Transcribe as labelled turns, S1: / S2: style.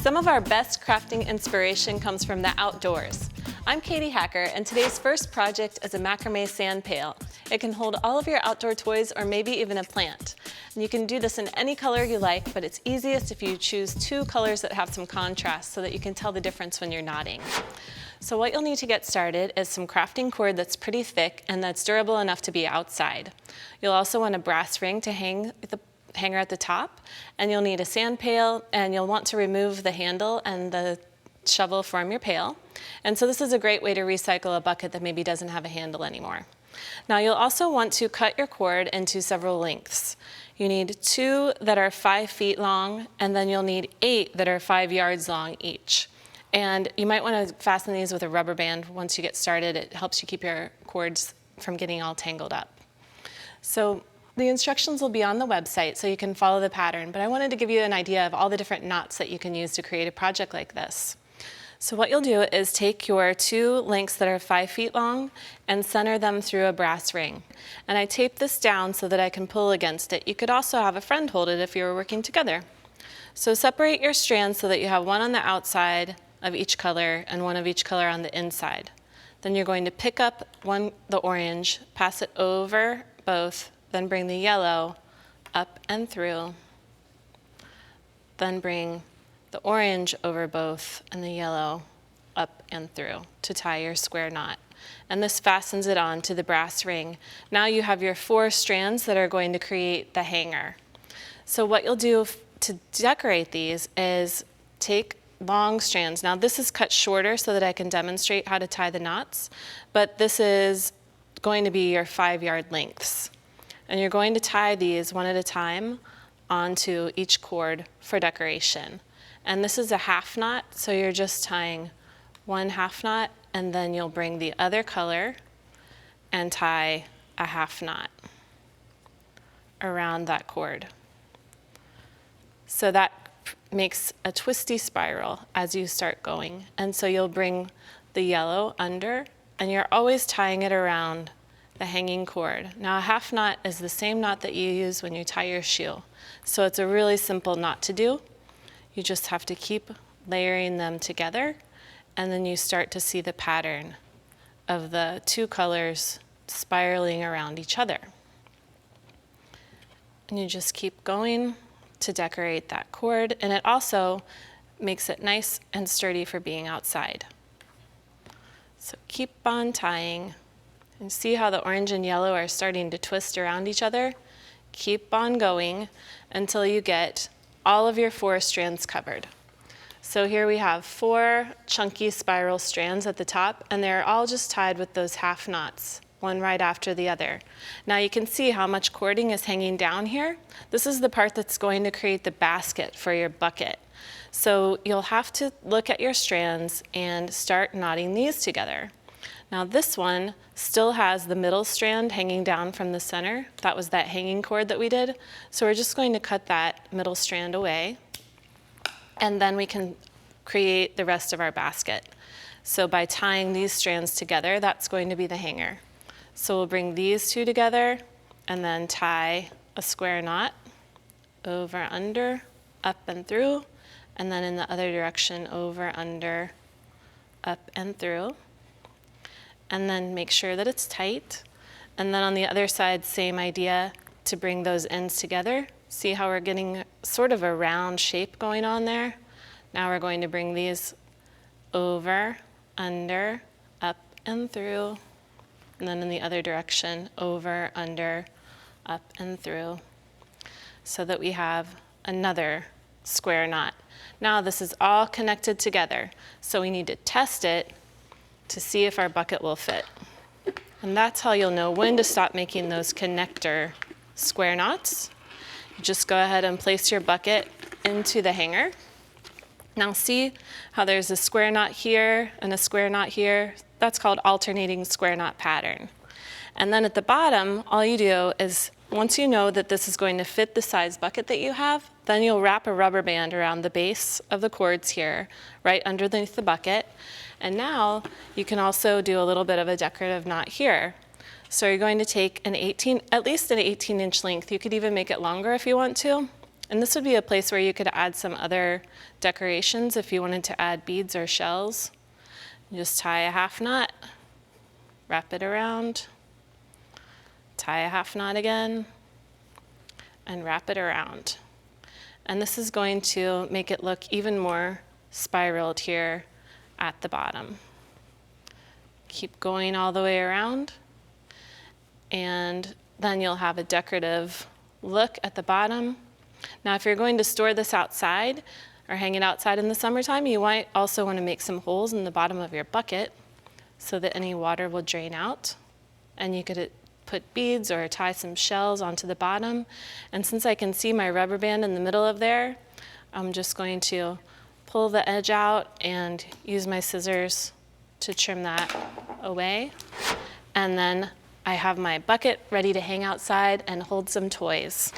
S1: Some of our best crafting inspiration comes from the outdoors. I'm Katie Hacker, and today's first project is a macrame sand pail. It can hold all of your outdoor toys or maybe even a plant. And you can do this in any color you like, but it's easiest if you choose two colors that have some contrast so that you can tell the difference when you're knotting. So what you'll need to get started is some crafting cord that's pretty thick and that's durable enough to be outside. You'll also want a brass ring to hang the hanger at the top, and you'll need a sand pail, and you'll want to remove the handle and the shovel from your pail. And so this is a great way to recycle a bucket that maybe doesn't have a handle anymore. Now you'll also want to cut your cord into several lengths. You need 2 that are 5 feet long, and then you'll need 8 that are 5 yards long each. And you might want to fasten these with a rubber band once you get started. It helps you keep your cords from getting all tangled up. So the instructions will be on the website so you can follow the pattern, but I wanted to give you an idea of all the different knots that you can use to create a project like this. So what you'll do is take your 2 lengths that are 5 feet long and center them through a brass ring. And I tape this down so that I can pull against it. You could also have a friend hold it if you were working together. So separate your strands so that you have one on the outside of each color and one of each color on the inside. Then you're going to pick up the orange, pass it over both, then bring the yellow up and through, then bring the orange over both and the yellow up and through to tie your square knot. And this fastens it on to the brass ring. Now you have your 4 strands that are going to create the hanger. So what you'll do to decorate these is take long strands. Now this is cut shorter so that I can demonstrate how to tie the knots, but this is going to be your 5-yard lengths. And you're going to tie these one at a time onto each cord for decoration. And this is a half knot, so you're just tying 1 half knot, and then you'll bring the other color and tie a half knot around that cord. So that makes a twisty spiral as you start going. And so you'll bring the yellow under, and you're always tying it around the hanging cord. Now a half knot is the same knot that you use when you tie your shoe. So it's a really simple knot to do. You just have to keep layering them together, and then you start to see the pattern of the 2 colors spiraling around each other. And you just keep going to decorate that cord, and it also makes it nice and sturdy for being outside. So keep on tying. And see how the orange and yellow are starting to twist around each other? Keep on going until you get all of your 4 strands covered. So here we have 4 chunky spiral strands at the top, and they're all just tied with those half knots, one right after the other. Now you can see how much cording is hanging down here. This is the part that's going to create the basket for your bucket. So you'll have to look at your strands and start knotting these together. Now this one still has the middle strand hanging down from the center. That was that hanging cord that we did. So we're just going to cut that middle strand away, and then we can create the rest of our basket. So by tying these strands together, that's going to be the hanger. So we'll bring these 2 together and then tie a square knot over, under, up and through, and then in the other direction, over, under, up and through. And then make sure that it's tight. And then on the other side, same idea to bring those ends together. See how we're getting sort of a round shape going on there? Now we're going to bring these over, under, up and through, and then in the other direction, over, under, up and through, so that we have another square knot. Now this is all connected together, so we need to test it to see if our bucket will fit. And that's how you'll know when to stop making those connector square knots. You just go ahead and place your bucket into the hanger. Now see how there's a square knot here and a square knot here? That's called alternating square knot pattern. And then at the bottom, all you do is, once you know that this is going to fit the size bucket that you have, then you'll wrap a rubber band around the base of the cords here, right underneath the bucket. And now you can also do a little bit of a decorative knot here. So you're going to take at least an 18-inch length. You could even make it longer if you want to. And this would be a place where you could add some other decorations if you wanted to add beads or shells. You just tie a half knot, wrap it around, tie a half knot again, and wrap it around. And this is going to make it look even more spiraled here at the bottom. Keep going all the way around, and then you'll have a decorative look at the bottom. Now, if you're going to store this outside or hang it outside in the summertime, you might also want to make some holes in the bottom of your bucket so that any water will drain out. And you could put beads or tie some shells onto the bottom. And since I can see my rubber band in the middle of there, I'm just going to pull the edge out and use my scissors to trim that away. And then I have my bucket ready to hang outside and hold some toys.